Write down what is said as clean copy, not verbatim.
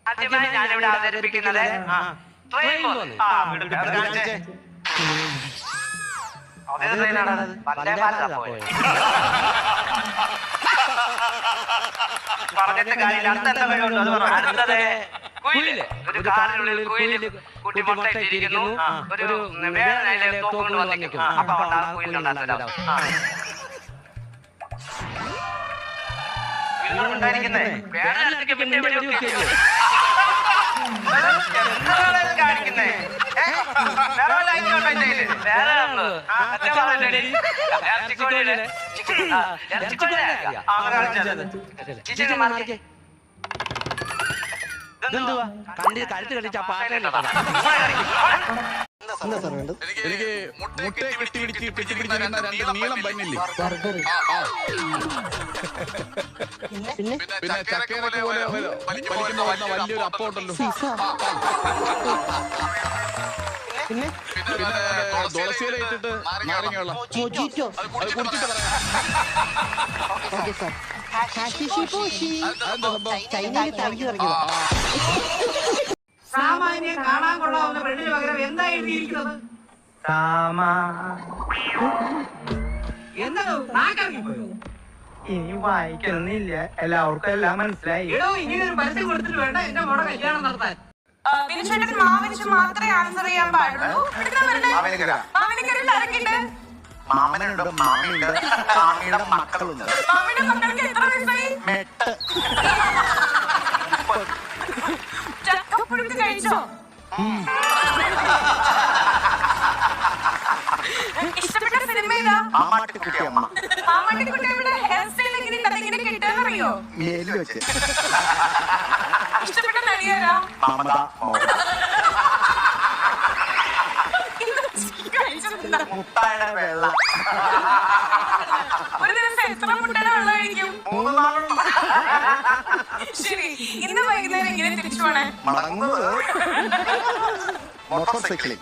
ആദ്യമായി ഞാനിവിടെ അവതരിപ്പിക്കുന്നത് പറഞ്ഞിട്ട് കാര്യമില്ല. അടുത്തത് കുയില്. ഒരു കാലിനുള്ളിൽ കുയില് കുട്ടി മുട്ടയിട്ടിരിക്കുന്നു. ഒരു വേറെ തോക്കൊണ്ട് വന്നിരിക്കുന്നു. അപ്പൊ കുയിലുണ്ടാകുന്നത് ഉണ്ടായിരിക്കുന്നേ കാണിക്കുന്നേ കണ്ടി കഴുത്ത് കടിച്ച പാട്ടല്ല. എനിക്ക് മുട്ടയെ കെട്ടിപ്പിടിച്ച് രണ്ട് നീളം പന്നില്ലേ, പിന്നെ ചക്കരൊക്കെ പോലെ വലിക്കുന്ന വലിയൊരു അപ്പം ഉണ്ടല്ലോ, പിന്നെ തുളസിയില ഇട്ടിട്ട് നാരങ്ങ വെള്ളം അത് കുടിച്ചിട്ട് പറയാം. സാമാന്യം കാണാൻ കൊള്ളാവുന്ന പെണ്ണിന് പകരം എന്താ എഴുതിയിരിക്കുന്നത്? ഇനി വായിക്കണമെന്നില്ല, എല്ലാവർക്കും എല്ലാം മനസ്സിലായി. ഇങ്ങനെ ഒരു പരസ്യം കൊടുത്തിട്ട് വേണ്ട എന്റെ മോടെ കല്യാണം നടത്താൻ. മാത്രമേ ആൻസർ ചെയ്യാൻ പാടുള്ളൂ. മാമനുണ്ട്, മാമിയുണ്ട്, മാമിയുടെ മക്കളുണ്ട്. മാമിയുടെ മക്കൾക്ക് എത്ര വയസ്സായി? ചക്കപ്പുഴുക്ക് കഴിച്ചോ? ഇഷ്ടപ്പെട്ട സിനിമ ഏതാ? മാമാട്ടിക്കുട്ടിയമ്മ. മാമാട്ടിക്കുട്ടിയുടെ ഹെയർ സ്റ്റൈൽ എങ്ങനെ കിട്ടാന്നറിയോ? മേലിൽ വെച്ച്. ഇഷ്ടപ്പെട്ട നടിയാരാ? മമത മോഹൻ. മുട്ടായുടെ വെള്ള. ഒരു ദിവസം എത്ര മുട്ടയുടെ വെള്ളം കഴിക്കും? 3 നാളുണ്ട്. ശരി, ഇന്ന് വൈകുന്നേരം എങ്ങനെ തിരിച്ചു പോണേ? മടങ്ങുന്നത് മോട്ടോർ സൈക്കിളിൽ.